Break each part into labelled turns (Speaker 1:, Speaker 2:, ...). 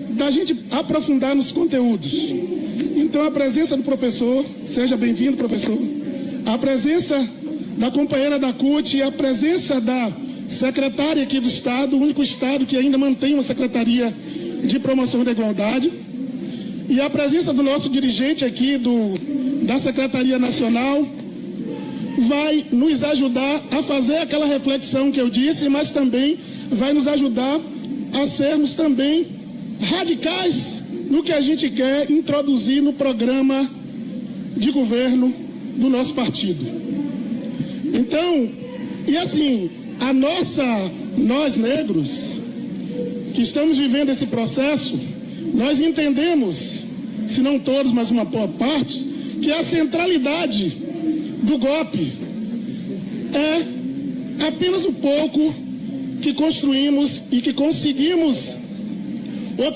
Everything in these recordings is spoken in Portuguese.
Speaker 1: da gente aprofundar nos conteúdos. Então, a presença do professor, seja bem-vindo, professor, a presença da companheira da CUT, a presença da secretária aqui do Estado, o único Estado que ainda mantém uma Secretaria de Promoção da Igualdade, e a presença do nosso dirigente aqui da Secretaria Nacional, vai nos ajudar a fazer aquela reflexão que eu disse, mas também vai nos ajudar a sermos também radicais no que a gente quer introduzir no programa de governo do nosso partido. Então, e assim, nós negros, que estamos vivendo esse processo, nós entendemos, se não todos, mas uma boa parte, que a centralidade do golpe é apenas um pouco que construímos e que conseguimos, ou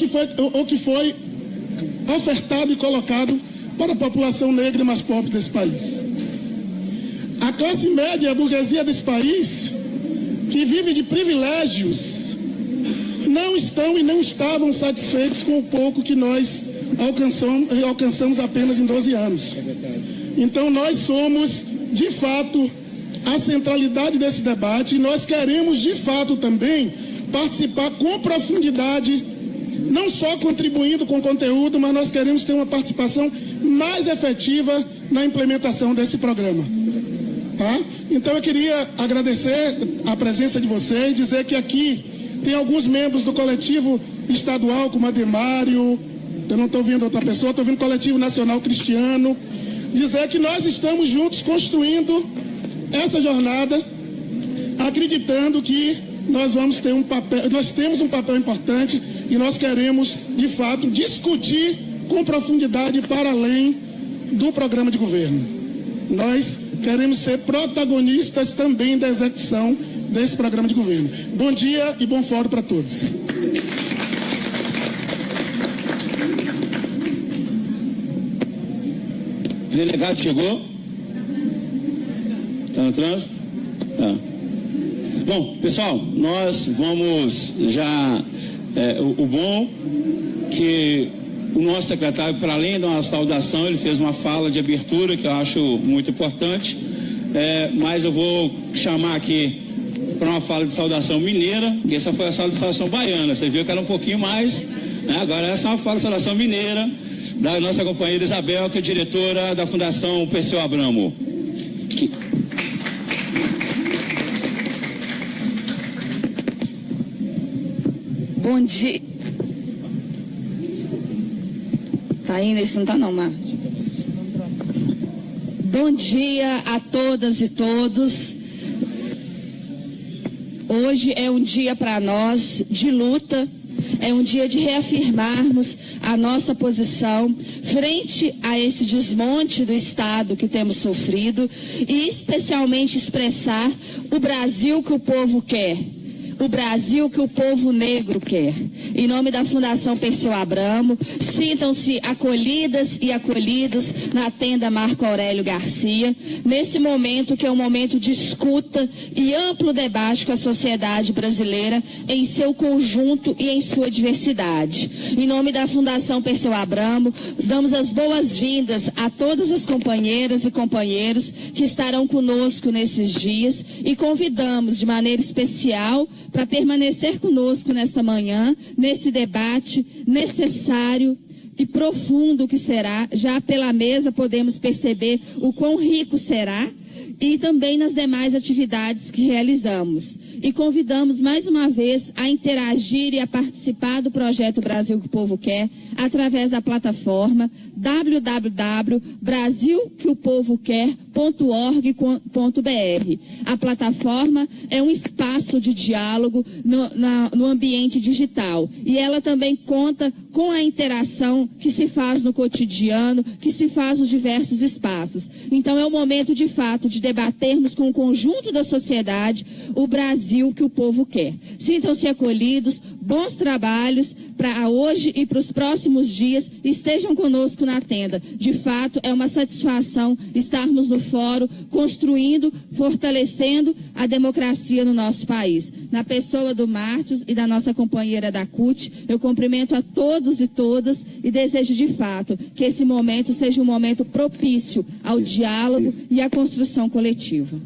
Speaker 1: que foi ofertado e colocado para a população negra mais pobre desse país. A classe média, a burguesia desse país, que vive de privilégios, não estão e não estavam satisfeitos com o pouco que nós alcançamos apenas em 12 anos. Então nós somos, de fato, a centralidade desse debate e nós queremos, de fato, também participar com profundidade, não só contribuindo com conteúdo, mas nós queremos ter uma participação mais efetiva na implementação desse programa. Tá? Então eu queria agradecer a presença de vocês, dizer que aqui tem alguns membros do coletivo estadual, como Ademário, eu não estou vendo outra pessoa, estou vendo o coletivo nacional cristiano, dizer que nós estamos juntos construindo essa jornada, acreditando que nós temos um papel importante e nós queremos, de fato, discutir com profundidade para além do programa de governo. Nós queremos ser protagonistas também da execução desse programa de governo. Bom dia e bom fórum para todos.
Speaker 2: O delegado chegou? Está no trânsito? Tá. Bom, pessoal, nós vamos já... o bom que o nosso secretário, para além de uma saudação, ele fez uma fala de abertura que eu acho muito importante, mas eu vou chamar aqui para uma fala de saudação mineira, que essa foi a fala de saudação baiana, você viu que era um pouquinho mais, né? Agora essa é uma fala de saudação mineira, da nossa companheira Isabel, que é diretora da Fundação Perseu Abramo.
Speaker 3: Bom dia. Tá indo? Esse não tá não, Márcio. Bom dia a todas e todos. Hoje é um dia para nós de luta, é um dia de reafirmarmos a nossa posição frente a esse desmonte do Estado que temos sofrido e especialmente expressar o Brasil que o povo quer. O Brasil que o povo negro quer. Em nome da Fundação Perseu Abramo, sintam-se acolhidas e acolhidos na tenda Marco Aurélio Garcia, nesse momento que é um momento de escuta e amplo debate com a sociedade brasileira em seu conjunto e em sua diversidade. Em nome da Fundação Perseu Abramo, damos as boas-vindas a todas as companheiras e companheiros que estarão conosco nesses dias e convidamos de maneira especial para permanecer conosco nesta manhã, nesse debate necessário e profundo que será. Já pela mesa podemos perceber o quão rico será e também nas demais atividades que realizamos. E convidamos mais uma vez a interagir e a participar do projeto Brasil que o Povo Quer através da plataforma www.brasilqueopovoquer.org.br. A plataforma é um espaço de diálogo no ambiente digital e ela também conta com a interação que se faz no cotidiano, que se faz nos diversos espaços. Então é o momento de fato de debatermos com o conjunto da sociedade o Brasil que o povo quer. Sintam-se acolhidos, bons trabalhos para hoje e para os próximos dias, estejam conosco na tenda. De fato, é uma satisfação estarmos no fórum, construindo, fortalecendo a democracia no nosso país. Na pessoa do Mártios e da nossa companheira da CUT, eu cumprimento a todos e todas e desejo de fato que esse momento seja um momento propício ao diálogo e à construção coletiva.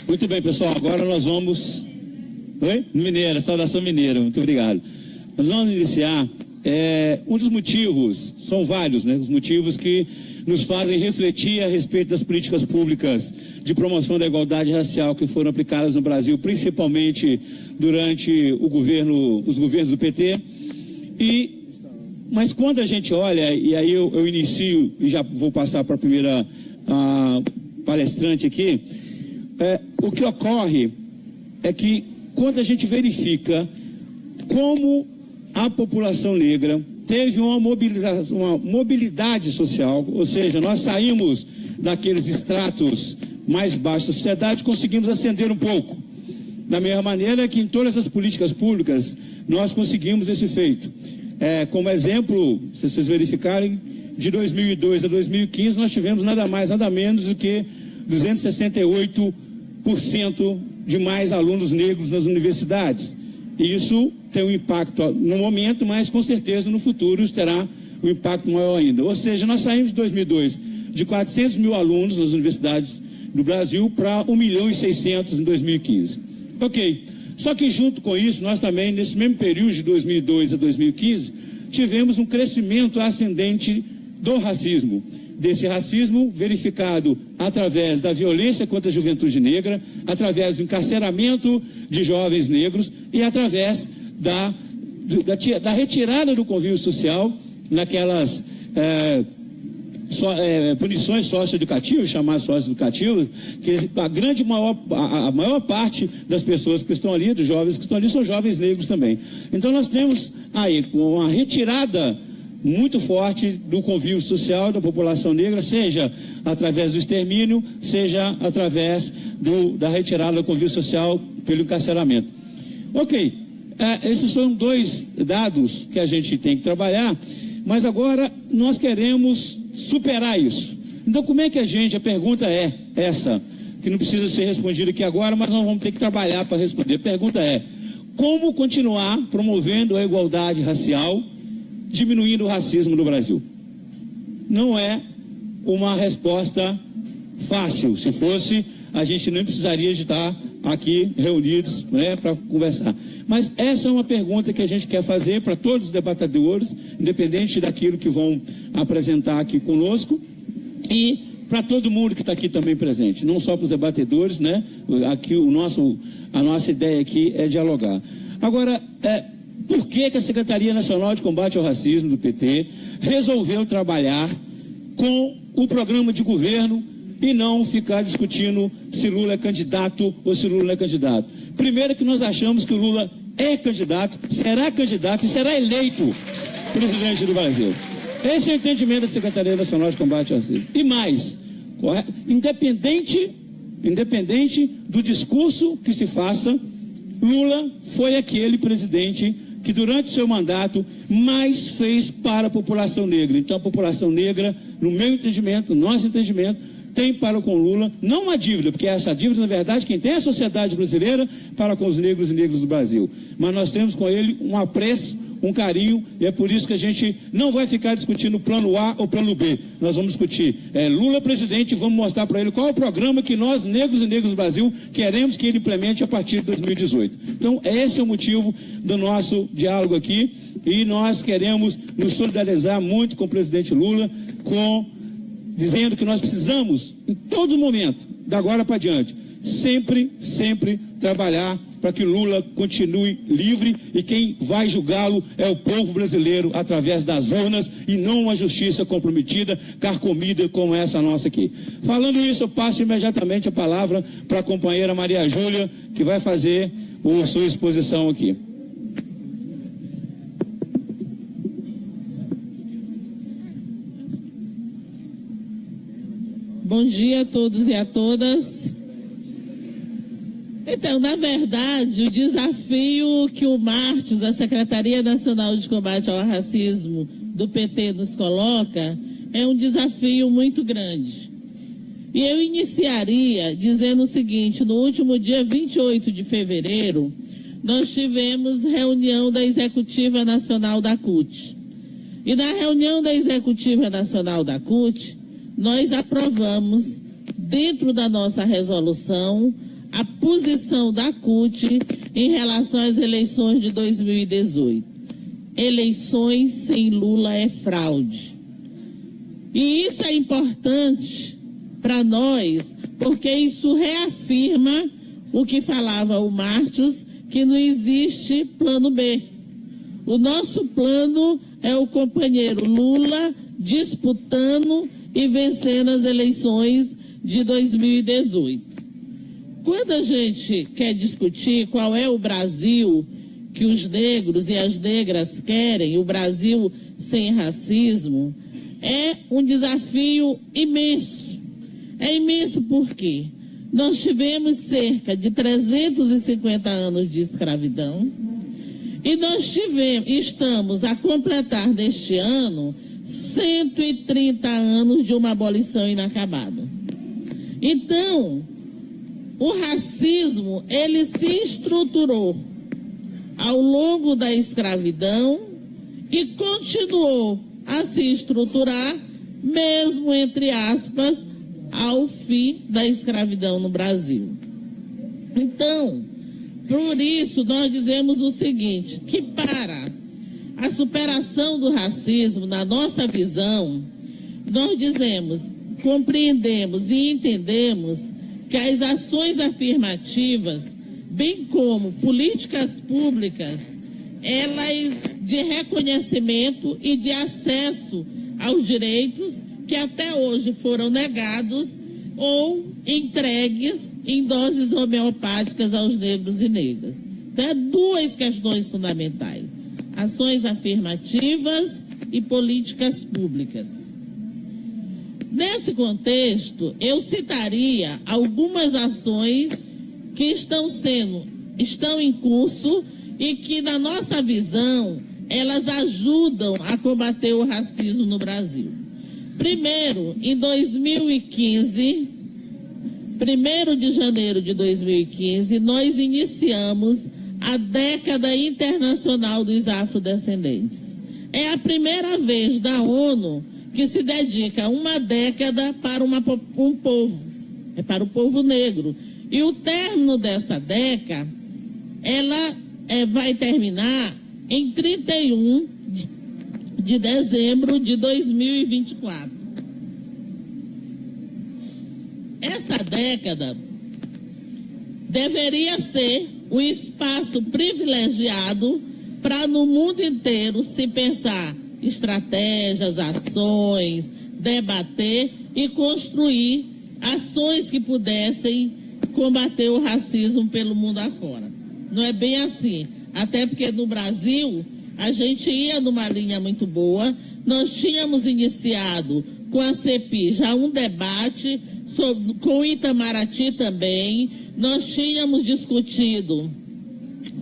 Speaker 2: Muito bem, pessoal, agora nós vamos... Oi? Mineira, saudação mineira, muito obrigado. Nós vamos iniciar, um dos motivos, são vários, né, os motivos que nos fazem refletir a respeito das políticas públicas de promoção da igualdade racial que foram aplicadas no Brasil, principalmente durante os governos do PT. Mas quando a gente olha, e aí eu inicio, e já vou passar para a primeira palestrante aqui, o que ocorre é que quando a gente verifica como a população negra teve uma mobilidade social, ou seja, nós saímos daqueles estratos mais baixos da sociedade, conseguimos ascender um pouco. Da mesma maneira que em todas as políticas públicas nós conseguimos esse feito. Como exemplo, se vocês verificarem, de 2002 a 2015 nós tivemos nada mais, nada menos do que 268% de mais alunos negros nas universidades. E isso tem um impacto no momento, mas com certeza no futuro isso terá um impacto maior ainda. Ou seja, nós saímos de 2002 de 400 mil alunos nas universidades do Brasil para 1.600.000 em 2015. Ok. Só que junto com isso, nós também, nesse mesmo período de 2002 a 2015, tivemos um crescimento ascendente do racismo. Desse racismo verificado através da violência contra a juventude negra, através do encarceramento de jovens negros e através da retirada do convívio social naquelas punições socioeducativas, chamadas socioeducativas, que a maior parte das pessoas que estão ali, dos jovens que estão ali, são jovens negros também. Então nós temos aí uma retirada muito forte do convívio social da população negra, seja através do extermínio, seja através da retirada do convívio social pelo encarceramento. Ok, esses são dois dados que a gente tem que trabalhar, mas agora nós queremos superar isso. Então como é que a pergunta é essa, que não precisa ser respondida aqui agora, mas nós vamos ter que trabalhar para responder. A pergunta é: como continuar promovendo a igualdade racial, diminuindo o racismo no Brasil? Não é uma resposta fácil. Se fosse, a gente não precisaria de estar aqui reunidos, né, para conversar. Mas essa é uma pergunta que a gente quer fazer para todos os debatedores, independente daquilo que vão apresentar aqui conosco, e para todo mundo que está aqui também presente, não só para os debatedores, né? Aqui a nossa ideia aqui é dialogar. Agora, por que a Secretaria Nacional de Combate ao Racismo do PT resolveu trabalhar com o programa de governo e não ficar discutindo se Lula é candidato ou se Lula não é candidato? Primeiro que nós achamos que o Lula é candidato e será eleito presidente do Brasil. Esse é o entendimento da Secretaria Nacional de Combate ao Racismo. E mais, independente do discurso que se faça, Lula foi aquele presidente que durante o seu mandato mais fez para a população negra. Então a população negra, no meu entendimento, no nosso entendimento, tem para com Lula não uma dívida, porque essa dívida, na verdade, quem tem é a sociedade brasileira para com os negros e negras do Brasil. Mas nós temos com ele um apreço, um carinho, e é por isso que a gente não vai ficar discutindo o plano A ou plano B. Nós vamos discutir Lula presidente e vamos mostrar para ele qual é o programa que nós, negros e negras do Brasil, queremos que ele implemente a partir de 2018. Então, esse é o motivo do nosso diálogo aqui, e nós queremos nos solidarizar muito com o presidente Lula, dizendo que nós precisamos, em todo momento, da agora para diante, sempre trabalhar para que Lula continue livre, e quem vai julgá-lo é o povo brasileiro através das urnas, e não uma justiça comprometida, carcomida como essa nossa aqui. Falando isso, eu passo imediatamente a palavra para a companheira Maria Júlia, que vai fazer a sua exposição aqui.
Speaker 4: Bom dia a todos e a todas. Então, na verdade, o desafio que o Martins, a Secretaria Nacional de Combate ao Racismo do PT, nos coloca é um desafio muito grande. E eu iniciaria dizendo o seguinte: no último dia 28 de fevereiro, nós tivemos reunião da Executiva Nacional da CUT. E na reunião da Executiva Nacional da CUT, nós aprovamos, dentro da nossa resolução, a posição da CUT em relação às eleições de 2018. Eleições sem Lula é fraude. E isso é importante para nós, porque isso reafirma o que falava o Martins, que não existe plano B. O nosso plano é o companheiro Lula disputando e vencendo as eleições de 2018. Quando a gente quer discutir qual é o Brasil que os negros e as negras querem, o Brasil sem racismo, é um desafio imenso. É imenso porque nós tivemos cerca de 350 anos de escravidão e nós estamos a completar neste ano 130 anos de uma abolição inacabada. Então, o racismo, ele se estruturou ao longo da escravidão e continuou a se estruturar, mesmo, entre aspas, ao fim da escravidão no Brasil. Então, por isso, nós dizemos o seguinte, que para a superação do racismo, na nossa visão, nós dizemos, compreendemos e entendemos que as ações afirmativas, bem como políticas públicas, elas de reconhecimento e de acesso aos direitos que até hoje foram negados ou entregues em doses homeopáticas aos negros e negras. Então, duas questões fundamentais: ações afirmativas e políticas públicas. Nesse contexto, eu citaria algumas ações que estão em curso e que, na nossa visão, elas ajudam a combater o racismo no Brasil. Primeiro, em 2015, 1º de janeiro de 2015, nós iniciamos a Década Internacional dos Afrodescendentes. É a primeira vez da ONU que se dedica uma década para um povo, é para o povo negro. E o término dessa década, ela vai terminar em 31 de dezembro de 2024. Essa década deveria ser um espaço privilegiado para no mundo inteiro se pensar estratégias, ações, debater e construir ações que pudessem combater o racismo pelo mundo afora. Não é bem assim, até porque no Brasil a gente ia numa linha muito boa. Nós tínhamos iniciado com a CEPI já um debate com o Itamaraty também. Nós tínhamos discutido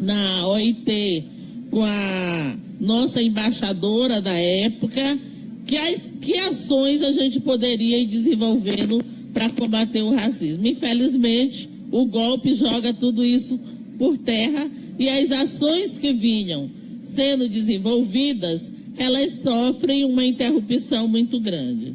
Speaker 4: na OIT com a nossa embaixadora da época que ações a gente poderia ir desenvolvendo para combater o racismo. Infelizmente, o golpe joga tudo isso por terra e as ações que vinham sendo desenvolvidas, elas sofrem uma interrupção muito grande.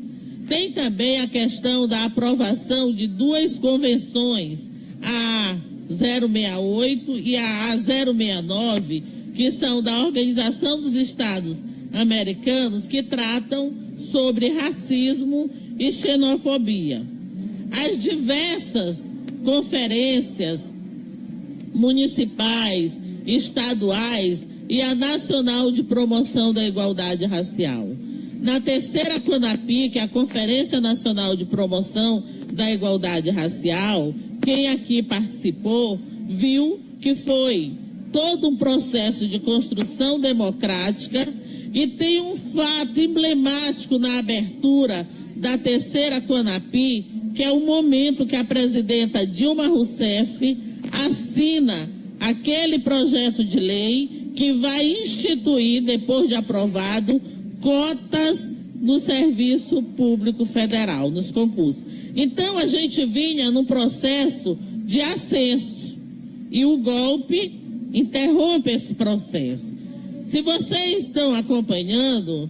Speaker 4: Tem também a questão da aprovação de duas convenções, a A068 e a A069, que são da Organização dos Estados Americanos, que tratam sobre racismo e xenofobia. As diversas conferências municipais, estaduais e a Nacional de Promoção da Igualdade Racial. Na terceira CONAPI, que é a Conferência Nacional de Promoção da Igualdade Racial, quem aqui participou viu que foi todo um processo de construção democrática e tem um fato emblemático na abertura da terceira CONAPI, que é o momento que a presidenta Dilma Rousseff assina aquele projeto de lei que vai instituir, depois de aprovado, cotas no serviço público federal, nos concursos. Então, a gente vinha num processo de ascenso e o golpe interrompe esse processo. Se vocês estão acompanhando,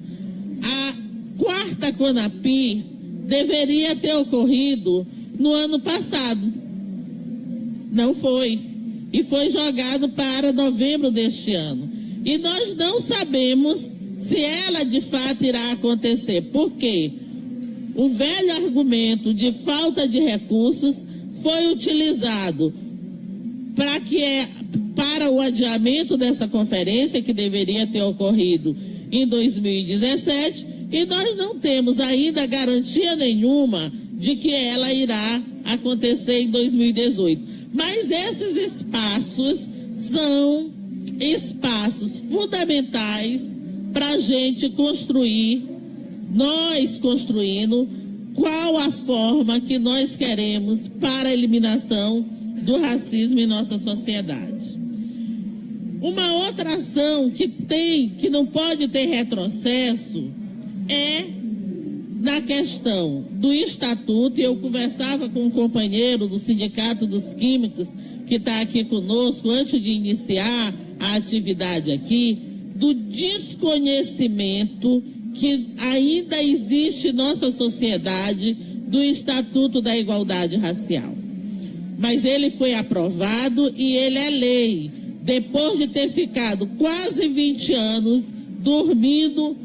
Speaker 4: a 4ª CONAPI deveria ter ocorrido no ano passado. Não foi. E foi jogado para novembro deste ano. E nós não sabemos se ela de fato irá acontecer. Por quê? O velho argumento de falta de recursos foi utilizado para o adiamento dessa conferência, que deveria ter ocorrido em 2017, e nós não temos ainda garantia nenhuma de que ela irá acontecer em 2018. Mas esses espaços são espaços fundamentais para a gente construir, nós construindo, qual a forma que nós queremos para a eliminação do racismo em nossa sociedade. Uma outra ação que não pode ter retrocesso é na questão do estatuto. Eu conversava com um companheiro do Sindicato dos Químicos que está aqui conosco antes de iniciar a atividade aqui, do desconhecimento que ainda existe em nossa sociedade do Estatuto da Igualdade Racial. Mas ele foi aprovado e ele é lei, depois de ter ficado quase 20 anos dormindo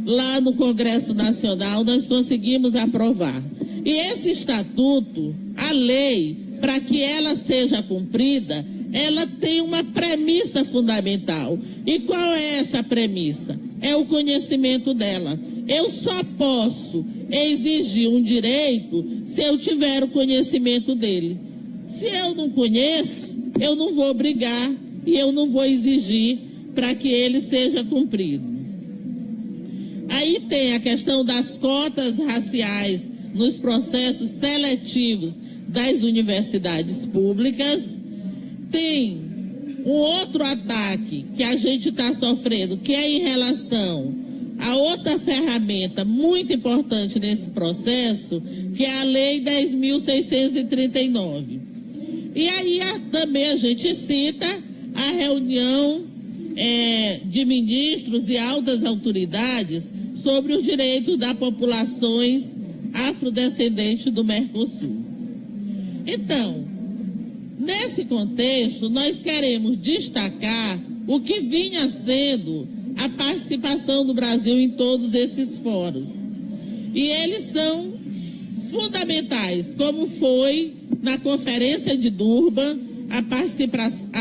Speaker 4: lá no Congresso Nacional, nós conseguimos aprovar. E esse estatuto, a lei, para que ela seja cumprida, ela tem uma premissa fundamental. E qual é essa premissa? É o conhecimento dela. Eu só posso exigir um direito se eu tiver o conhecimento dele. Se eu não conheço, eu não vou brigar e eu não vou exigir para que ele seja cumprido. Aí tem a questão das cotas raciais nos processos seletivos das universidades públicas. Tem um outro ataque que a gente está sofrendo, que é em relação a outra ferramenta muito importante nesse processo, que é a Lei 10.639. E aí também a gente cita a reunião de ministros e altas autoridades sobre os direitos das populações afrodescendentes do Mercosul. Então, nesse contexto, nós queremos destacar o que vinha sendo a participação do Brasil em todos esses fóruns. E eles são fundamentais, como foi na Conferência de Durban, a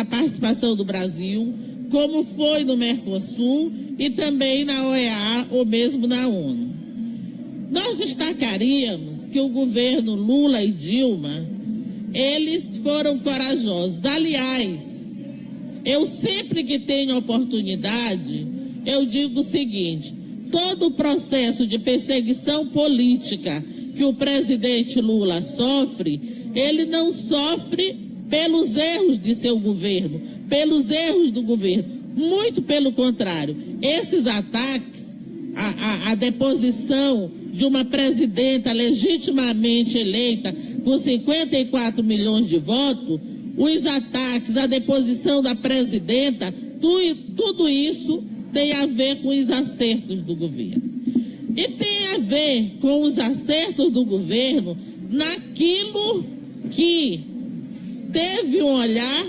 Speaker 4: participação do Brasil, como foi no Mercosul e também na OEA ou mesmo na ONU. Nós destacaríamos que o governo Lula e Dilma, eles foram corajosos. Aliás, eu sempre que tenho oportunidade, eu digo o seguinte: todo o processo de perseguição política que o presidente Lula sofre, ele não sofre pelos erros de seu governo, pelos erros do governo. Muito pelo contrário, esses ataques, a deposição de uma presidenta legitimamente eleita com 54 milhões de votos, os ataques, a deposição da presidenta, tudo isso tem a ver com os acertos do governo. E tem a ver com os acertos do governo naquilo que teve um olhar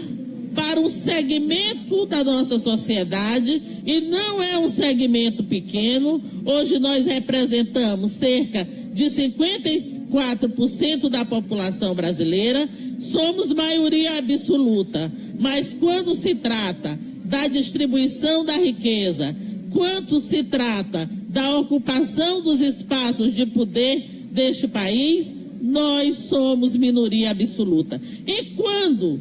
Speaker 4: para um segmento da nossa sociedade, e não é um segmento pequeno. Hoje nós representamos cerca de 54% da população brasileira, somos maioria absoluta, mas quando se trata da distribuição da riqueza, quando se trata da ocupação dos espaços de poder deste país, nós somos minoria absoluta. E quando,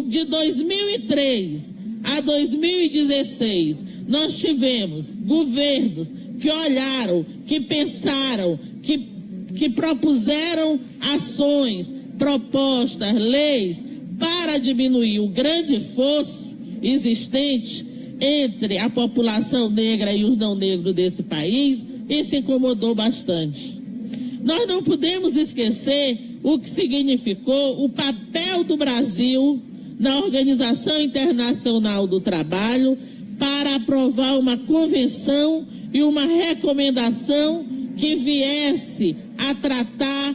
Speaker 4: de 2003 a 2016, nós tivemos governos que olharam, que pensaram, que propuseram ações, propostas, leis para diminuir o grande fosso existente entre a população negra e os não negros desse país, isso incomodou bastante. Nós não podemos esquecer o que significou o papel do Brasil na Organização Internacional do Trabalho para aprovar uma convenção e uma recomendação que viesse a tratar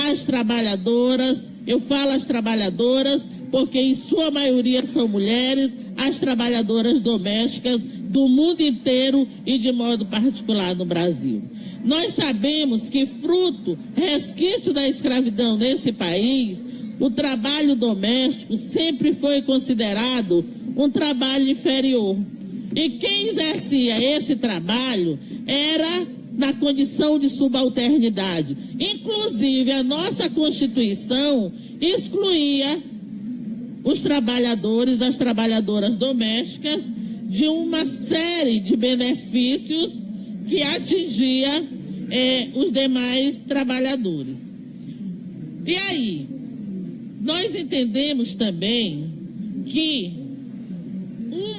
Speaker 4: as trabalhadoras, eu falo as trabalhadoras porque em sua maioria são mulheres, as trabalhadoras domésticas do mundo inteiro e de modo particular no Brasil. Nós sabemos que fruto, resquício da escravidão nesse país, o trabalho doméstico sempre foi considerado um trabalho inferior. E quem exercia esse trabalho era na condição de subalternidade. Inclusive, a nossa Constituição excluía os trabalhadores, as trabalhadoras domésticas, de uma série de benefícios que atingia os demais trabalhadores. E aí, nós entendemos também que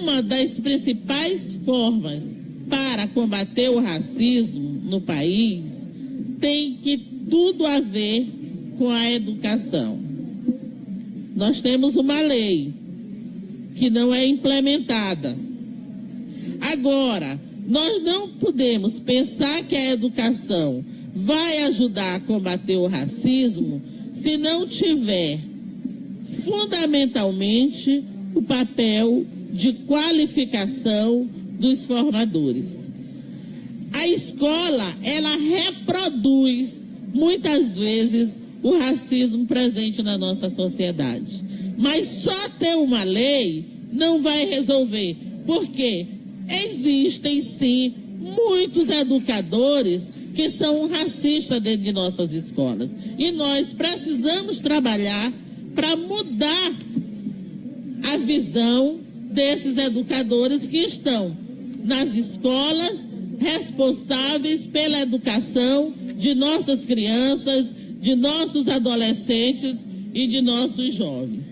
Speaker 4: uma das principais formas para combater o racismo no país tem que tudo a ver com a educação. Nós temos uma lei que não é implementada. Agora, nós não podemos pensar que a educação vai ajudar a combater o racismo se não tiver fundamentalmente o papel de qualificação dos formadores. A escola, ela reproduz muitas vezes o racismo presente na nossa sociedade. Mas só ter uma lei não vai resolver, porque existem sim muitos educadores que são racistas dentro de nossas escolas. E nós precisamos trabalhar para mudar a visão desses educadores que estão nas escolas responsáveis pela educação de nossas crianças, de nossos adolescentes e de nossos jovens.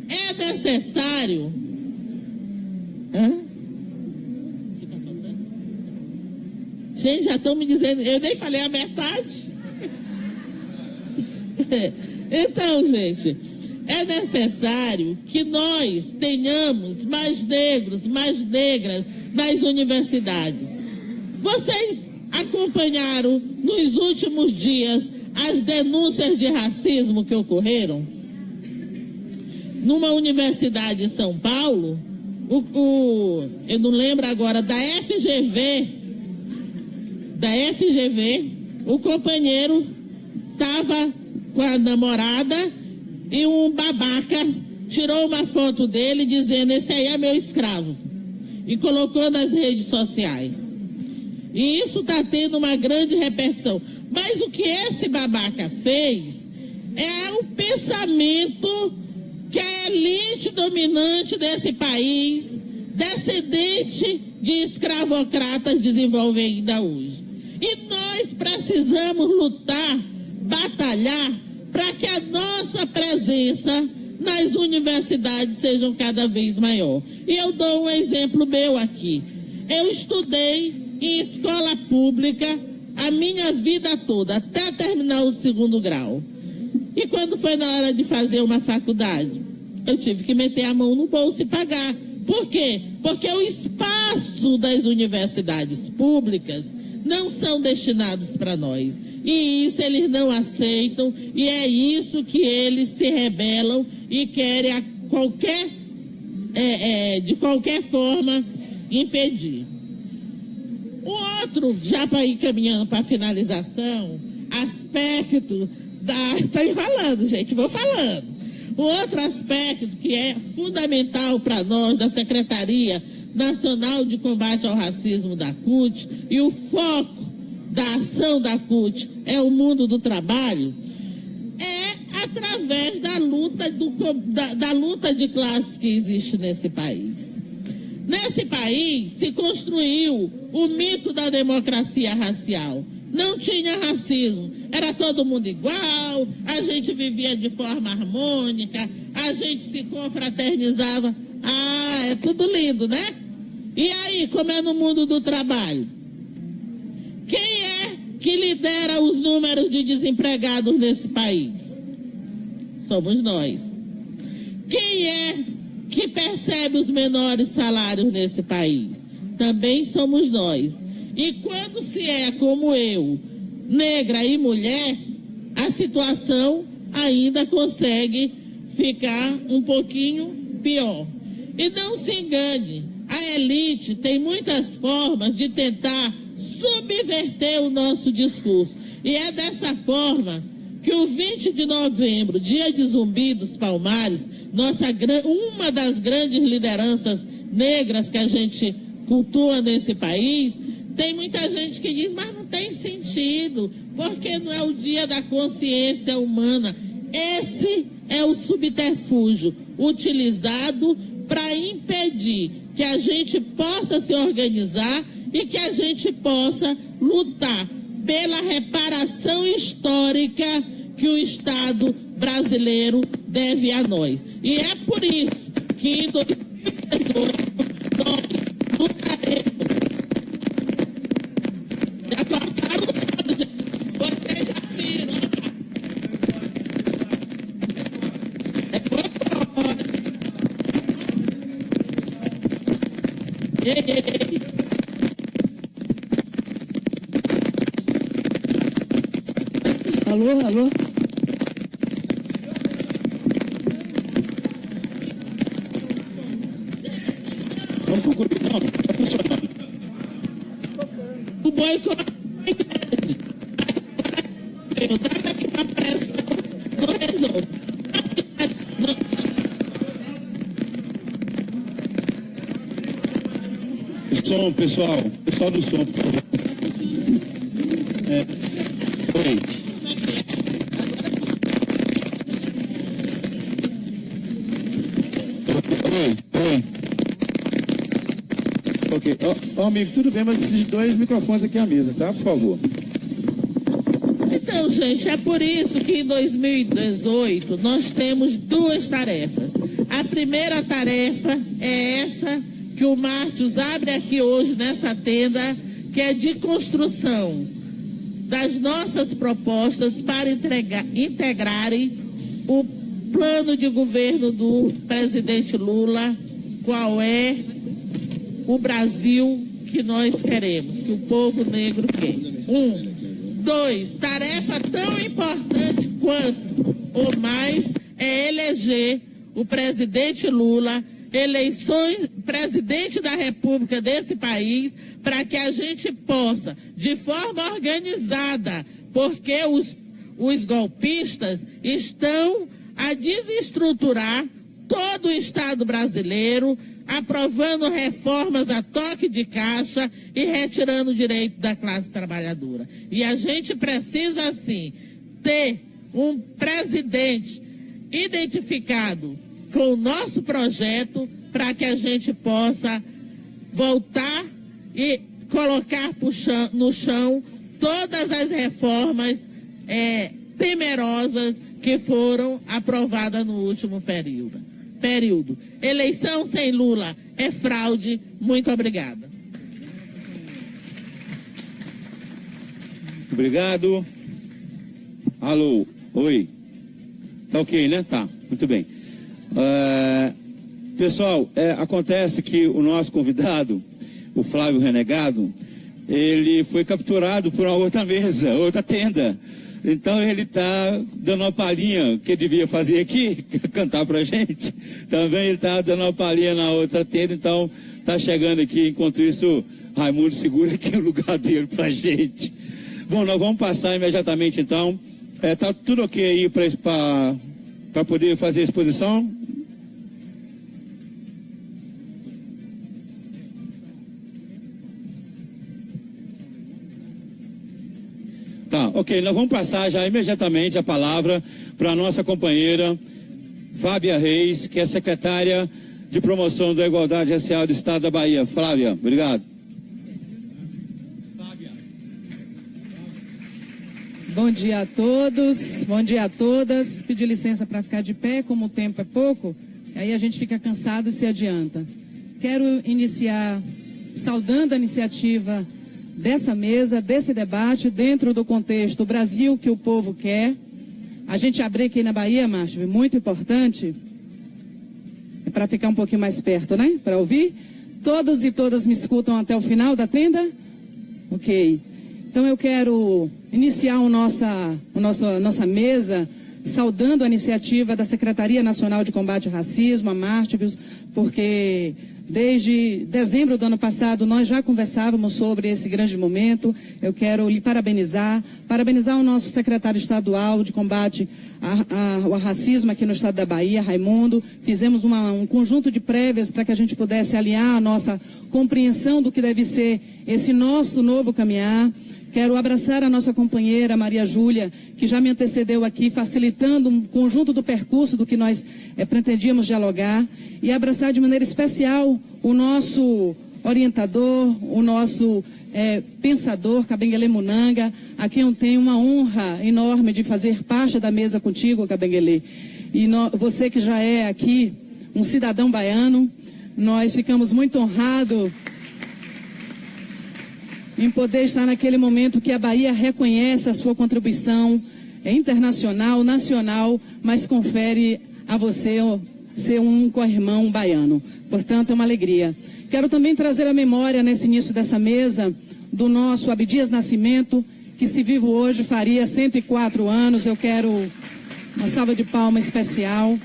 Speaker 4: É necessário... Gente, já estão me dizendo... Eu nem falei a metade. Então, gente, é necessário que nós tenhamos mais negros, mais negras nas universidades. Vocês acompanharam nos últimos dias as denúncias de racismo que ocorreram? Numa universidade de São Paulo, eu não lembro agora, da FGV, o companheiro estava com a namorada e um babaca tirou uma foto dele dizendo: esse aí é meu escravo, e colocou nas redes sociais. E isso está tendo uma grande repercussão. Mas o que esse babaca fez é o pensamento que a elite dominante desse país, descendente de escravocratas, desenvolve ainda hoje. E nós precisamos lutar, batalhar, para que a nossa presença nas universidades seja cada vez maior. E eu dou um exemplo meu aqui. Eu estudei em escola pública a minha vida toda, até terminar o 2º grau. E quando foi na hora de fazer uma faculdade, eu tive que meter a mão no bolso e pagar. Por quê? Porque o espaço das universidades públicas não são destinados para nós. E isso eles não aceitam, e é isso que eles se rebelam e querem de qualquer forma impedir. Um outro, já para ir caminhando para a finalização, aspecto da... Estou enrolando, gente, vou falando. Um outro aspecto que é fundamental para nós, da Secretaria Nacional de Combate ao Racismo da CUT, e o foco da ação da CUT é o mundo do trabalho, é através da luta de classes que existe nesse país. Nesse país se construiu o mito da democracia racial. Não tinha racismo, era todo mundo igual, a gente vivia de forma harmônica, a gente se confraternizava. Ah, é tudo lindo, né? E aí, como é no mundo do trabalho? Quem é que lidera os números de desempregados nesse país? Somos nós. Quem é que percebe os menores salários nesse país? Também somos nós. E quando se é como eu, negra e mulher, a situação ainda consegue ficar um pouquinho pior. E não se engane, a elite tem muitas formas de tentar subverter o nosso discurso. E é dessa forma que o 20 de novembro, dia de Zumbi dos Palmares, uma das grandes lideranças negras que a gente cultua nesse país, tem muita gente que diz, mas não tem sentido, porque não é o dia da consciência humana. Esse é o subterfúgio utilizado para impedir que a gente possa se organizar e que a gente possa lutar pela reparação histórica que o Estado brasileiro deve a nós. E é por isso que em 2018 nós lutaremos. Já cortaram o fundo, vocês já viram.
Speaker 3: Alô, alô?
Speaker 2: Vamos pro grupo, não, tá funcionando.
Speaker 4: O boicote é grande. Eu tava aqui uma pressão, não resolve.
Speaker 2: Som, pessoal do som, por favor. Oi. Oi. Ok. Ó, amigo, tudo bem, mas preciso de 2 microfones aqui à mesa, tá? Por favor.
Speaker 4: Então, gente, é por isso que em 2018 nós temos 2 tarefas. A primeira tarefa é essa que o Mártios abre aqui hoje nessa tenda, que é de construção das nossas propostas para integrarem o plano de governo do presidente Lula, qual é o Brasil que nós queremos, que o povo negro quer. 2, tarefa tão importante quanto ou mais é eleger o presidente Lula, eleições, presidente da República desse país, para que a gente possa, de forma organizada, porque os golpistas estão a desestruturar todo o Estado brasileiro, aprovando reformas a toque de caixa e retirando o direito da classe trabalhadora. E a gente precisa, assim, ter um presidente identificado com o nosso projeto para que a gente possa voltar e colocar no chão todas as reformas temerosas que foram aprovadas no último período. Eleição sem Lula é fraude. Muito obrigada.
Speaker 2: Obrigado. Alô, oi. Tá ok, né? Tá, muito bem. Pessoal, acontece que o nosso convidado, o Flávio Renegado, ele foi capturado por uma outra mesa, outra tenda. Então ele está dando uma palhinha que devia fazer aqui, cantar pra gente. Também ele está dando uma palhinha na outra tenda, então está chegando aqui. Enquanto isso, Raimundo segura aqui o lugar dele pra gente. Bom, nós vamos passar imediatamente então. Tá tudo ok aí para poder fazer a exposição? Tá, ok, nós vamos passar já imediatamente a palavra para a nossa companheira Fábia Reis, que é secretária de Promoção da Igualdade Racial do Estado da Bahia. Flávia, obrigado.
Speaker 5: Bom dia a todos, bom dia a todas. Pedir licença para ficar de pé, como o tempo é pouco, aí a gente fica cansado e se adianta. Quero iniciar saudando a iniciativa dessa mesa, desse debate, dentro do contexto Brasil que o povo quer. A gente abrir aqui na Bahia, Márcio, muito importante, é para ficar um pouquinho mais perto, né? Para ouvir. Todos e todas me escutam até o final da tenda? Ok. Então eu quero iniciar nossa mesa saudando a iniciativa da Secretaria Nacional de Combate ao Racismo, a Mártigos, porque desde dezembro do ano passado nós já conversávamos sobre esse grande momento. Eu quero lhe parabenizar o nosso secretário estadual de combate ao racismo aqui no estado da Bahia, Raimundo. Fizemos um conjunto de prévias para que a gente pudesse alinhar a nossa compreensão do que deve ser esse nosso novo caminhar. Quero abraçar a nossa companheira Maria Júlia, que já me antecedeu aqui, facilitando um conjunto do percurso do que nós pretendíamos dialogar, e abraçar de maneira especial o nosso orientador, o nosso pensador, Kabengele Munanga, a quem eu tenho uma honra enorme de fazer parte da mesa contigo, Kabengele. E você que já é aqui um cidadão baiano, nós ficamos muito honrados em poder estar naquele momento que a Bahia reconhece a sua contribuição internacional, nacional, mas confere a você ser um co-irmão baiano. Portanto, é uma alegria. Quero também trazer à memória, nesse início dessa mesa, do nosso Abdias Nascimento, que se vivo hoje faria 104 anos. Eu quero uma salva de palmas especial.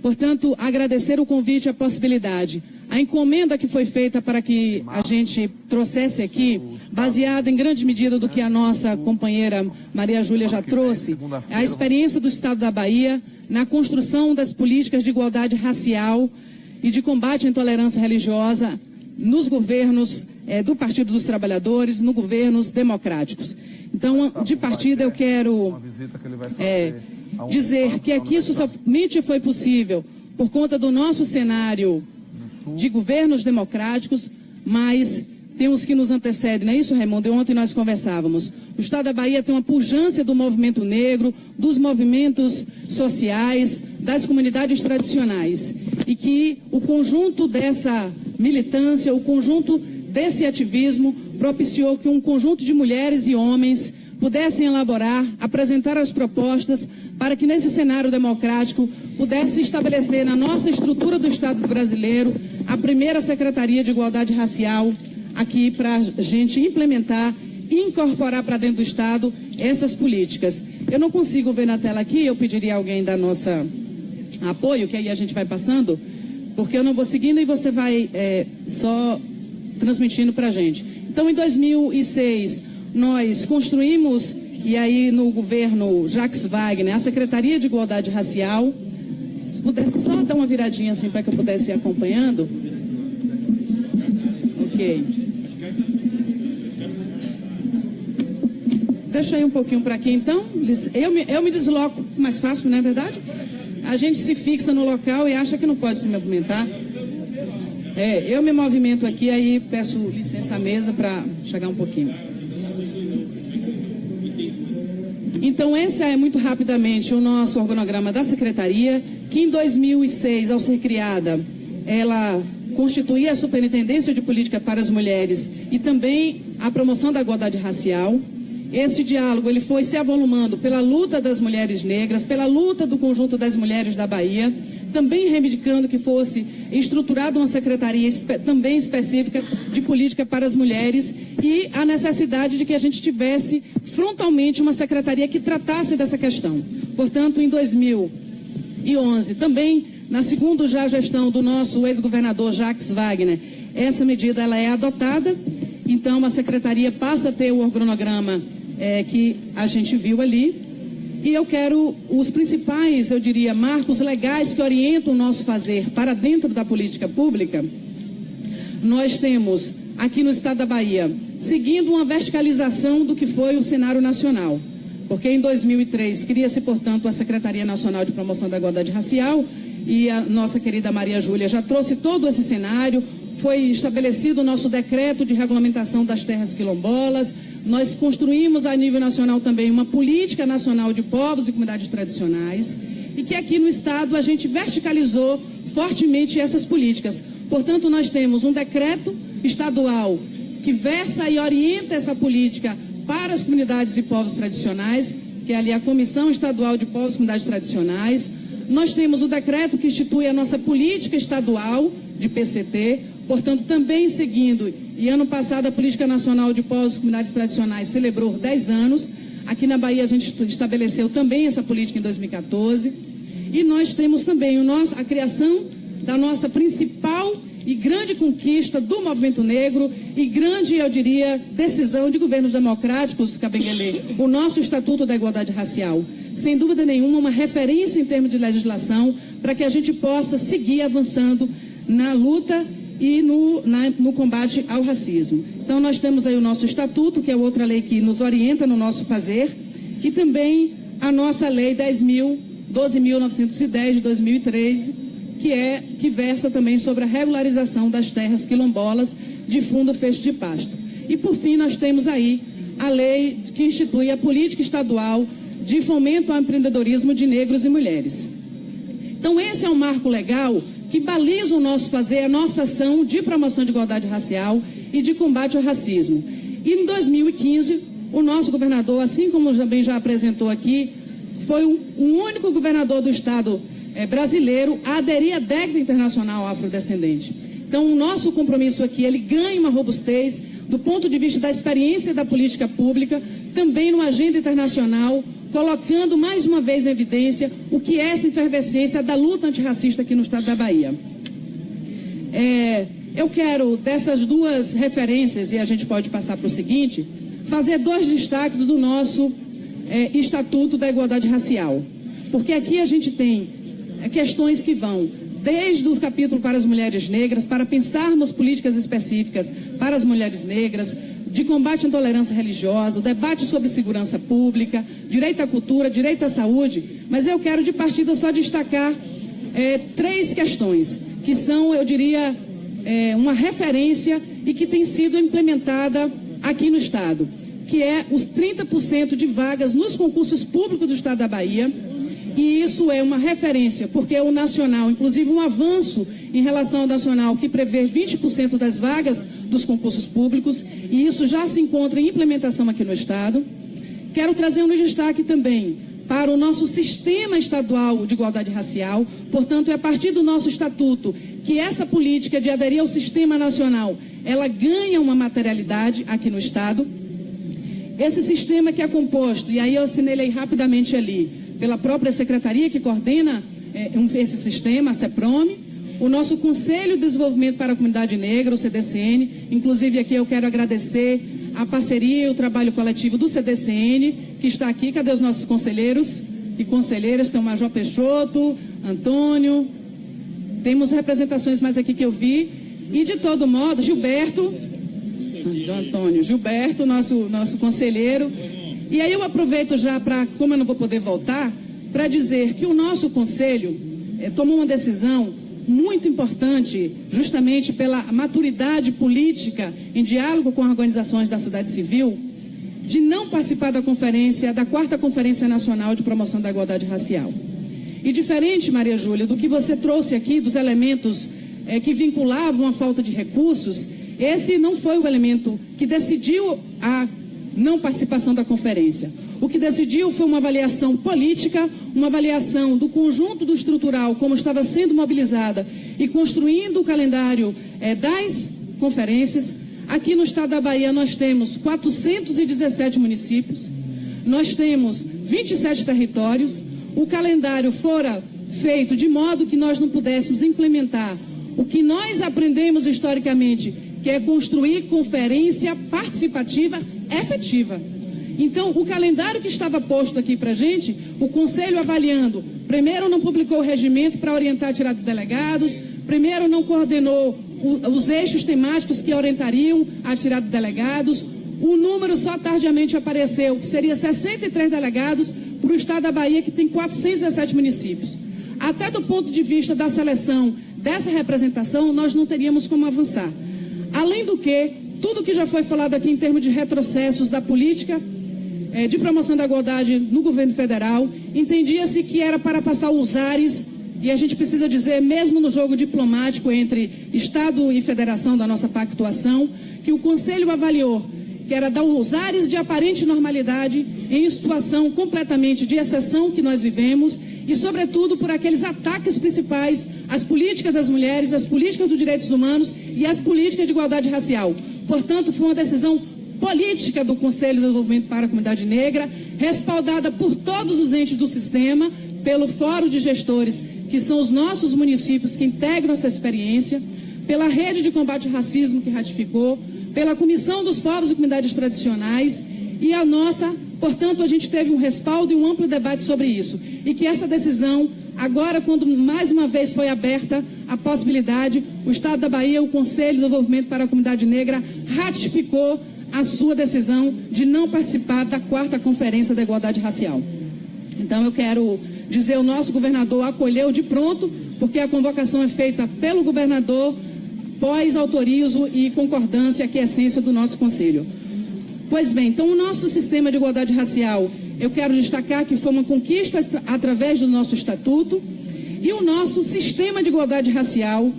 Speaker 5: Portanto, agradecer o convite e a possibilidade. A encomenda que foi feita para que a gente trouxesse aqui, baseada em grande medida do que a nossa companheira Maria Júlia já trouxe, é a experiência do Estado da Bahia na construção das políticas de igualdade racial e de combate à intolerância religiosa nos governos do Partido dos Trabalhadores, nos governos democráticos. Então, de partida, eu quero dizer que aqui isso somente foi possível por conta do nosso cenário de governos democráticos, mas tem os que nos antecedem, não é isso, Raimundo? Ontem nós conversávamos. O Estado da Bahia tem uma pujança do movimento negro, dos movimentos sociais, das comunidades tradicionais. E que o conjunto dessa militância, o conjunto desse ativismo, propiciou que um conjunto de mulheres e homens pudessem elaborar, apresentar as propostas para que nesse cenário democrático pudesse estabelecer na nossa estrutura do Estado brasileiro a primeira Secretaria de Igualdade Racial aqui para a gente implementar e incorporar para dentro do Estado essas políticas. Eu não consigo ver na tela aqui, eu pediria a alguém da nossa apoio, que aí a gente vai passando, porque eu não vou seguindo e você vai só transmitindo para a gente. Então, em 2006, nós construímos, e aí no governo Jacques Wagner, a Secretaria de Igualdade Racial. Se pudesse só dar uma viradinha assim para que eu pudesse ir acompanhando. Ok. Deixa eu ir um pouquinho para aqui então. Eu me desloco mais fácil, não é verdade? A gente se fixa no local e acha que não pode se movimentar. Eu me movimento aqui, aí peço licença à mesa para chegar um pouquinho. Então, esse é muito rapidamente o nosso organograma da Secretaria, que em 2006, ao ser criada, ela constituía a Superintendência de Política para as Mulheres e também a promoção da igualdade racial. Esse diálogo ele foi se avolumando pela luta das mulheres negras, pela luta do conjunto das mulheres da Bahia, também reivindicando que fosse estruturada uma secretaria também específica de política para as mulheres e a necessidade de que a gente tivesse frontalmente uma secretaria que tratasse dessa questão. Portanto, em 2011, também na segunda gestão do nosso ex-governador Jacques Wagner, essa medida ela é adotada, então a secretaria passa a ter o organograma que a gente viu ali. E eu quero os principais, eu diria, marcos legais que orientam o nosso fazer para dentro da política pública. Nós temos, aqui no estado da Bahia, seguindo uma verticalização do que foi o cenário nacional. Porque em 2003 cria-se, portanto, a Secretaria Nacional de Promoção da Igualdade Racial e a nossa querida Maria Júlia já trouxe todo esse cenário, foi estabelecido o nosso decreto de regulamentação das terras quilombolas. Nós construímos a nível nacional também uma política nacional de povos e comunidades tradicionais, e que aqui no Estado a gente verticalizou fortemente essas políticas. Portanto, nós temos um decreto estadual que versa e orienta essa política para as comunidades e povos tradicionais, que é ali a Comissão Estadual de Povos e Comunidades Tradicionais. Nós temos o decreto que institui a nossa política estadual de PCT, portanto, também seguindo, e ano passado a Política Nacional de Povos e Comunidades Tradicionais celebrou 10 anos. Aqui na Bahia a gente estabeleceu também essa política em 2014. E nós temos também a criação da nossa principal e grande conquista do movimento negro e grande, eu diria, decisão de governos democráticos, Cabenguele, o nosso Estatuto da Igualdade Racial. Sem dúvida nenhuma, uma referência em termos de legislação para que a gente possa seguir avançando na luta e no combate ao racismo. Então, nós temos aí o nosso Estatuto, que é outra lei que nos orienta no nosso fazer, e também a nossa Lei 12.910 de 2013, que versa também sobre a regularização das terras quilombolas de fundo fecho de pasto. E, por fim, nós temos aí a lei que institui a política estadual de fomento ao empreendedorismo de negros e mulheres. Então, esse é um marco legal que baliza o nosso fazer, a nossa ação de promoção de igualdade racial e de combate ao racismo. E em 2015, o nosso governador, assim como também já apresentou aqui, foi um único governador do estado brasileiro a aderir à década internacional afrodescendente. Então, o nosso compromisso aqui, ele ganha uma robustez do ponto de vista da experiência da política pública, também numa agenda internacional, colocando mais uma vez em evidência o que é essa efervescência da luta antirracista aqui no estado da Bahia. Eu quero, dessas duas referências, e a gente pode passar para o seguinte, fazer dois destaques do nosso Estatuto da Igualdade Racial. Porque aqui a gente tem questões que vão desde os capítulos para as mulheres negras, para pensarmos políticas específicas para as mulheres negras, de combate à intolerância religiosa, o debate sobre segurança pública, direito à cultura, direito à saúde, mas eu quero de partida só destacar três questões, que são, eu diria, uma referência e que tem sido implementada aqui no Estado, que é os 30% de vagas nos concursos públicos do Estado da Bahia. E isso é uma referência, porque o nacional, inclusive um avanço em relação ao nacional, que prevê 20% das vagas dos concursos públicos, e isso já se encontra em implementação aqui no Estado. Quero trazer um destaque também para o nosso sistema estadual de igualdade racial. Portanto, é a partir do nosso estatuto que essa política de aderir ao sistema nacional, ela ganha uma materialidade aqui no Estado. Esse sistema que é composto, e aí eu assinalei rapidamente ali, pela própria secretaria que coordena esse sistema, a CEPROME, o nosso Conselho de Desenvolvimento para a Comunidade Negra, o CDCN, inclusive aqui eu quero agradecer a parceria e o trabalho coletivo do CDCN, que está aqui. Cadê os nossos conselheiros e conselheiras? Tem o Major Peixoto, Antônio, temos representações mais aqui que eu vi, e de todo modo, Gilberto, nosso conselheiro. E aí eu aproveito já para, como eu não vou poder voltar, para dizer que o nosso conselho tomou uma decisão muito importante, justamente pela maturidade política em diálogo com organizações da sociedade civil, de não participar da conferência, da 4ª Conferência Nacional de Promoção da Igualdade Racial. E diferente, Maria Júlia, do que você trouxe aqui, dos elementos que vinculavam a falta de recursos, esse não foi o elemento que decidiu a não participação da conferência. O que decidiu foi uma avaliação política, uma avaliação do conjunto do estrutural, como estava sendo mobilizada e construindo o calendário das conferências. Aqui no estado da Bahia nós temos 417 municípios, nós temos 27 territórios. O calendário fora feito de modo que nós não pudéssemos implementar o que nós aprendemos historicamente, que é construir conferência participativa efetiva. Então, o calendário que estava posto aqui para a gente, o Conselho avaliando, primeiro não publicou o regimento para orientar a tirada de delegados, primeiro não coordenou os eixos temáticos que orientariam a tirada de delegados, o número só tardiamente apareceu, que seria 63 delegados para o estado da Bahia, que tem 417 municípios. Até do ponto de vista da seleção dessa representação, nós não teríamos como avançar. Além do que, tudo que já foi falado aqui em termos de retrocessos da política de promoção da igualdade no governo federal, entendia-se que era para passar os ares, e a gente precisa dizer, mesmo no jogo diplomático entre Estado e Federação da nossa pactuação, que o Conselho avaliou que era dar os ares de aparente normalidade em situação completamente de exceção que nós vivemos e, sobretudo, por aqueles ataques principais às políticas das mulheres, às políticas dos direitos humanos e às políticas de igualdade racial. Portanto, foi uma decisão política do Conselho de Desenvolvimento para a Comunidade Negra, respaldada por todos os entes do sistema, pelo Fórum de Gestores, que são os nossos municípios que integram essa experiência, pela Rede de Combate ao Racismo, que ratificou, pela Comissão dos Povos e Comunidades Tradicionais e a nossa, portanto, a gente teve um respaldo e um amplo debate sobre isso. E que essa decisão, agora, quando mais uma vez foi aberta a possibilidade, o Estado da Bahia, o Conselho de Desenvolvimento para a Comunidade Negra, ratificou a sua decisão de não participar da 4ª Conferência da Igualdade Racial. Então, eu quero dizer, o nosso governador acolheu de pronto, porque a convocação é feita pelo governador, pós-autorizo e concordância, que é a essência do nosso Conselho. Pois bem, então o nosso sistema de igualdade racial, eu quero destacar que foi uma conquista através do nosso estatuto, e o nosso sistema de igualdade racial,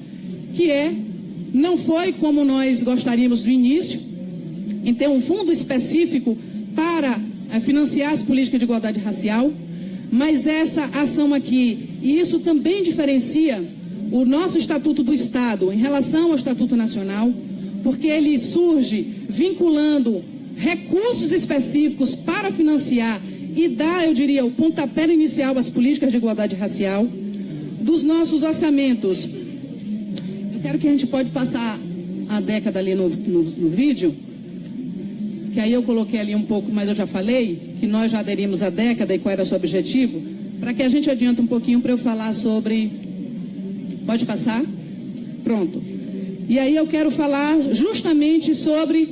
Speaker 5: que não foi como nós gostaríamos do início, em ter um fundo específico para financiar as políticas de igualdade racial, mas essa ação aqui, e isso também diferencia o nosso Estatuto do Estado em relação ao Estatuto Nacional, porque ele surge vinculando recursos específicos para financiar e dar, eu diria, o pontapé inicial às políticas de igualdade racial, dos nossos orçamentos. Eu quero que a gente pode passar a década ali no vídeo, que aí eu coloquei ali um pouco, mas eu já falei que nós já aderimos à década e qual era o seu objetivo, para que a gente adianta um pouquinho para eu falar sobre... Pode passar? Pronto. E aí eu quero falar justamente sobre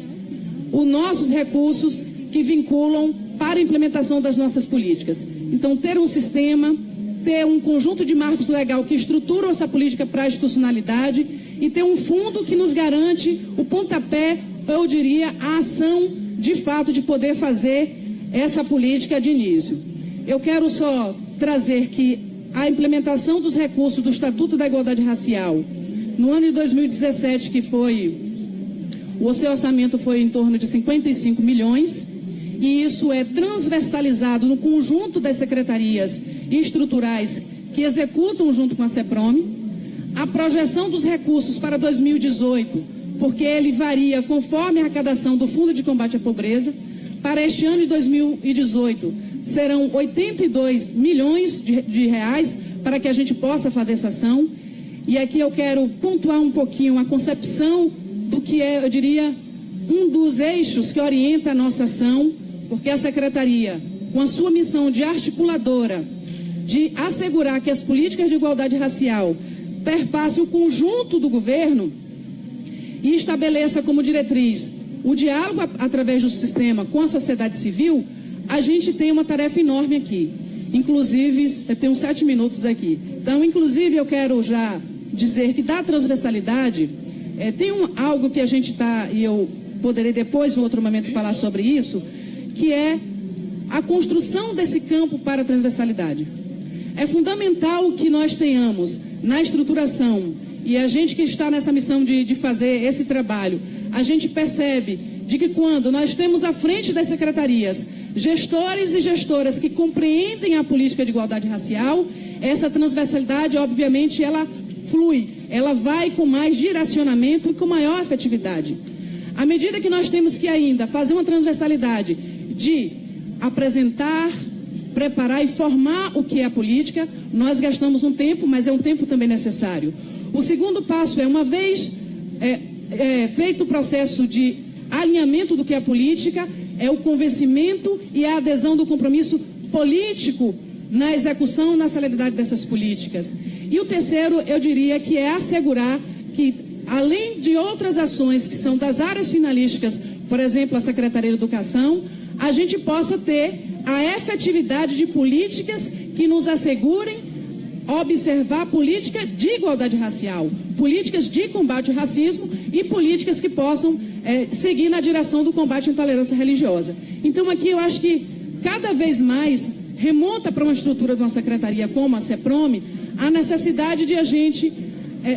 Speaker 5: os nossos recursos que vinculam para a implementação das nossas políticas. Então, ter um sistema, ter um conjunto de marcos legais que estruturam essa política para a institucionalidade e ter um fundo que nos garante o pontapé, eu diria, a ação de fato de poder fazer essa política de início. Eu quero só trazer que a implementação dos recursos do Estatuto da Igualdade Racial, no ano de 2017, que foi, o seu orçamento foi em torno de 55 milhões, e isso é transversalizado no conjunto das secretarias estruturais que executam junto com a CEPROME. A projeção dos recursos para 2018, porque ele varia conforme a arrecadação do Fundo de Combate à Pobreza, para este ano de 2018, serão 82 milhões de reais para que a gente possa fazer essa ação. E aqui eu quero pontuar um pouquinho a concepção do que é, eu diria, um dos eixos que orienta a nossa ação, porque a Secretaria, com a sua missão de articuladora, de assegurar que as políticas de igualdade racial perpassem o conjunto do governo e estabeleça como diretriz o diálogo através do sistema com a sociedade civil, a gente tem uma tarefa enorme aqui. Inclusive, eu tenho 7 minutos aqui. Então, inclusive, eu quero já dizer que da transversalidade, tem algo que a gente está, e eu poderei depois, em outro momento, falar sobre isso, que é a construção desse campo para a transversalidade. É fundamental que nós tenhamos na estruturação, e a gente que está nessa missão de fazer esse trabalho, a gente percebe de que quando nós temos à frente das secretarias gestores e gestoras que compreendem a política de igualdade racial, essa transversalidade, obviamente, ela flui, ela vai com mais direcionamento e com maior efetividade. À medida que nós temos que ainda fazer uma transversalidade de apresentar, preparar e formar o que é a política, nós gastamos um tempo, mas é um tempo também necessário. O segundo passo é, uma vez feito o processo de alinhamento do que é a política, é o convencimento e a adesão do compromisso político na execução, na celeridade dessas políticas. E o terceiro, eu diria que é assegurar que, além de outras ações que são das áreas finalísticas, por exemplo, a Secretaria de Educação, a gente possa ter a efetividade de políticas que nos assegurem observar política de igualdade racial, políticas de combate ao racismo e políticas que possam seguir na direção do combate à intolerância religiosa. Então aqui eu acho que cada vez mais remonta para uma estrutura de uma secretaria como a CEPROME a necessidade de a gente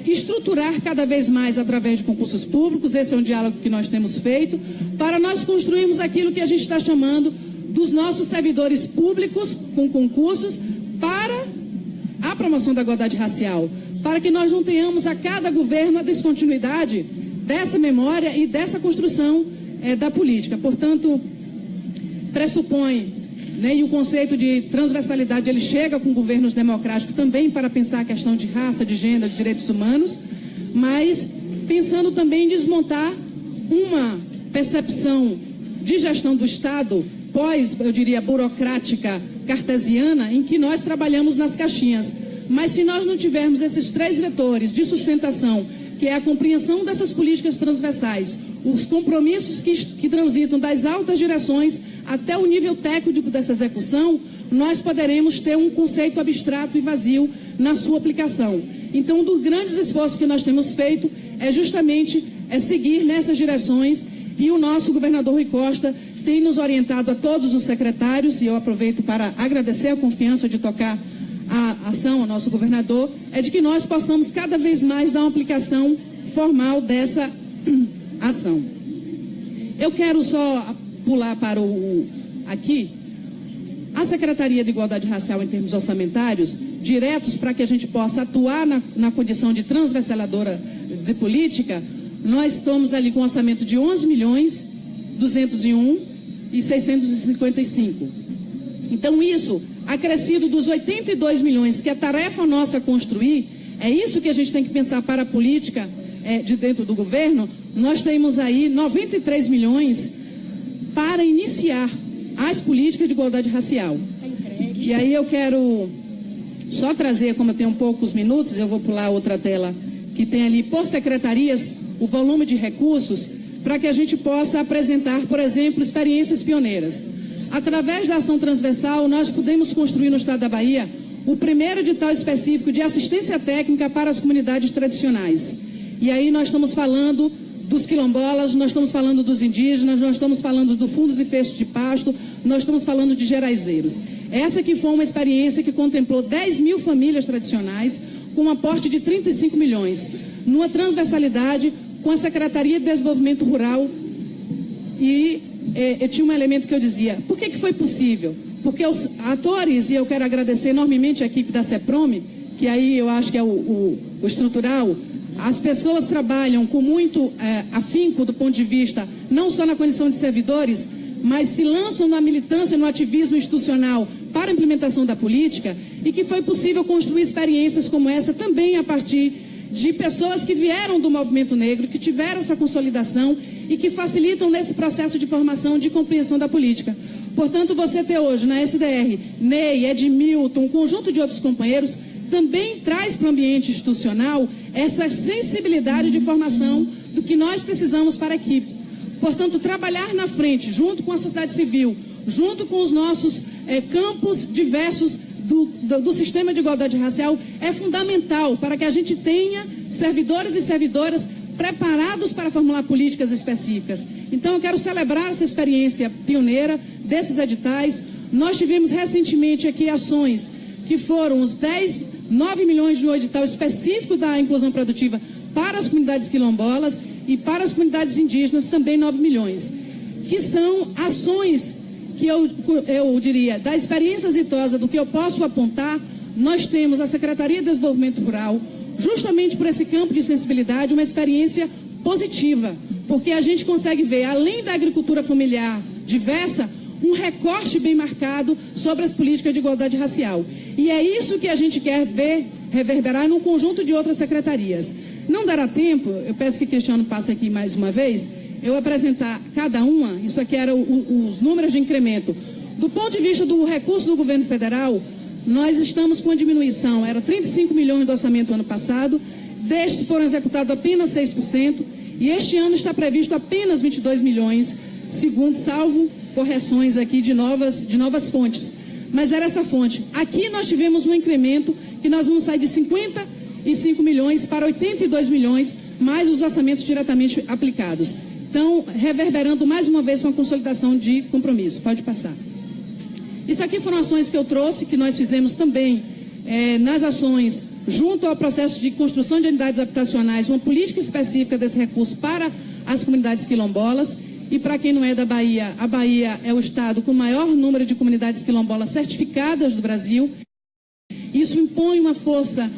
Speaker 5: estruturar cada vez mais através de concursos públicos. Esse é um diálogo que nós temos feito, para nós construirmos aquilo que a gente está chamando dos nossos servidores públicos com concursos para a promoção da igualdade racial, para que nós não tenhamos a cada governo a descontinuidade dessa memória e dessa construção da política. Portanto, pressupõe, né, e o conceito de transversalidade, ele chega com governos democráticos também para pensar a questão de raça, de gênero, de direitos humanos, mas pensando também em desmontar uma percepção de gestão do Estado eu diria, burocrática, cartesiana, em que nós trabalhamos nas caixinhas. Mas se nós não tivermos esses 3 vetores de sustentação, que é a compreensão dessas políticas transversais, os compromissos que transitam das altas direções até o nível técnico dessa execução, nós poderemos ter um conceito abstrato e vazio na sua aplicação. Então, um dos grandes esforços que nós temos feito é justamente seguir nessas direções, e o nosso governador Rui Costa tem nos orientado a todos os secretários, e eu aproveito para agradecer a confiança de tocar a ação ao nosso governador, é de que nós possamos cada vez mais dar uma aplicação formal dessa ação. Eu quero só pular para aqui, a Secretaria de Igualdade Racial em termos orçamentários, diretos para que a gente possa atuar na condição de transversaladora de política. Nós estamos ali com um orçamento de 11.201.655. Então isso, acrescido dos 82 milhões, que é tarefa nossa construir, é isso que a gente tem que pensar para a política de dentro do governo. Nós temos aí 93 milhões para iniciar as políticas de igualdade racial. E aí eu quero só trazer, como eu tenho poucos minutos, eu vou pular outra tela, que tem ali por secretarias o volume de recursos, para que a gente possa apresentar, por exemplo, experiências pioneiras. Através da ação transversal, nós podemos construir no estado da Bahia o primeiro edital específico de assistência técnica para as comunidades tradicionais. E aí nós estamos falando dos quilombolas, nós estamos falando dos indígenas, nós estamos falando do fundos e feixes de pasto, nós estamos falando de geraizeiros. Essa que foi uma experiência que contemplou 10 mil famílias tradicionais, com um aporte de 35 milhões, numa transversalidade com a Secretaria de Desenvolvimento Rural. E tinha um elemento que eu dizia, por que foi possível? Porque os atores, e eu quero agradecer enormemente a equipe da CEPROME, que aí eu acho que é o estrutural, as pessoas trabalham com muito afinco do ponto de vista, não só na condição de servidores, mas se lançam na militância, no ativismo institucional para a implementação da política, e que foi possível construir experiências como essa também a partir de pessoas que vieram do movimento negro, que tiveram essa consolidação e que facilitam nesse processo de formação, de compreensão da política. Portanto, você ter hoje na SDR, Ney, Edmilton, um conjunto de outros companheiros, também traz para o ambiente institucional essa sensibilidade de formação do que nós precisamos para equipes. Portanto, trabalhar na frente, junto com a sociedade civil, junto com os nossos campos diversos do sistema de igualdade racial, é fundamental para que a gente tenha servidores e servidoras preparados para formular políticas específicas. Então, eu quero celebrar essa experiência pioneira desses editais. Nós tivemos recentemente aqui ações que foram os 9 milhões de um edital específico da inclusão produtiva para as comunidades quilombolas e para as comunidades indígenas também 9 milhões, que são ações que eu diria, da experiência exitosa do que eu posso apontar. Nós temos a Secretaria de Desenvolvimento Rural, justamente por esse campo de sensibilidade, uma experiência positiva, porque a gente consegue ver, além da agricultura familiar diversa, um recorte bem marcado sobre as políticas de igualdade racial. E é isso que a gente quer ver reverberar num conjunto de outras secretarias. Não dará tempo, eu peço que o Cristiano passe aqui mais uma vez, eu apresentar cada uma. Isso aqui eram os números de incremento. Do ponto de vista do recurso do governo federal, nós estamos com uma diminuição, era 35 milhões do orçamento ano passado, destes foram executados apenas 6%, e este ano está previsto apenas 22 milhões, segundo, salvo correções aqui de novas fontes. mas era essa fonte. Aqui nós tivemos um incremento que nós vamos sair de 55 milhões para 82 milhões, mais os orçamentos diretamente aplicados. Então, reverberando mais uma vez uma consolidação de compromisso. Pode passar. Isso aqui foram ações que eu trouxe, que nós fizemos também nas ações, junto ao processo de construção de unidades habitacionais, uma política específica desse recurso para as comunidades quilombolas. E para quem não é da Bahia, a Bahia é o estado com o maior número de comunidades quilombolas certificadas do Brasil. Isso impõe uma força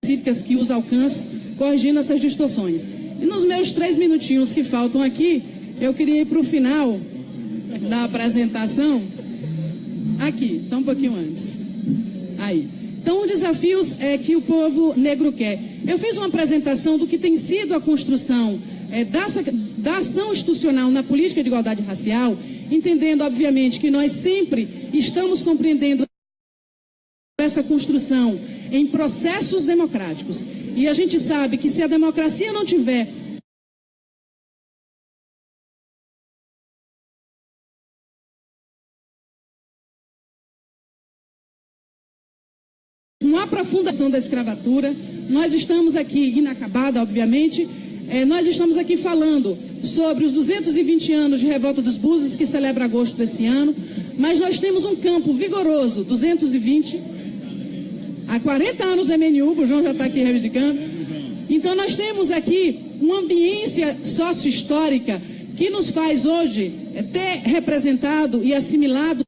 Speaker 5: específica que os alcance, corrigindo essas distorções. E nos meus 3 minutinhos que faltam aqui, eu queria ir para o final da apresentação. Aqui, só um pouquinho antes. Aí. Então, os desafios que o povo negro quer. Eu fiz uma apresentação do que tem sido a construção da ação institucional na política de igualdade racial, entendendo, obviamente, que nós sempre estamos compreendendo essa construção em processos democráticos. E a gente sabe que se a democracia não tiver uma aprofundação da escravatura, nós estamos aqui, inacabada, obviamente, nós estamos aqui falando sobre os 220 anos de Revolta dos Búzios, que celebra agosto desse ano, mas nós temos um campo vigoroso, 220, há 40 anos do MNU, o João já está aqui reivindicando. Então nós temos aqui uma ambiência sócio-histórica que nos faz hoje ter representado e assimilado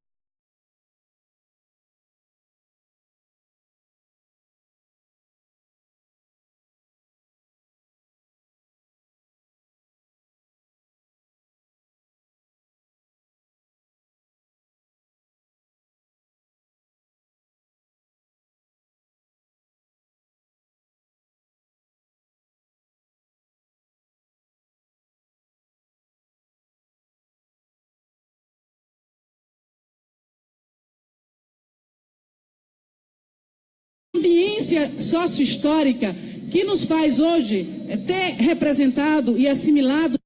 Speaker 5: ambiência sócio-histórica que nos faz hoje ter representado e assimilado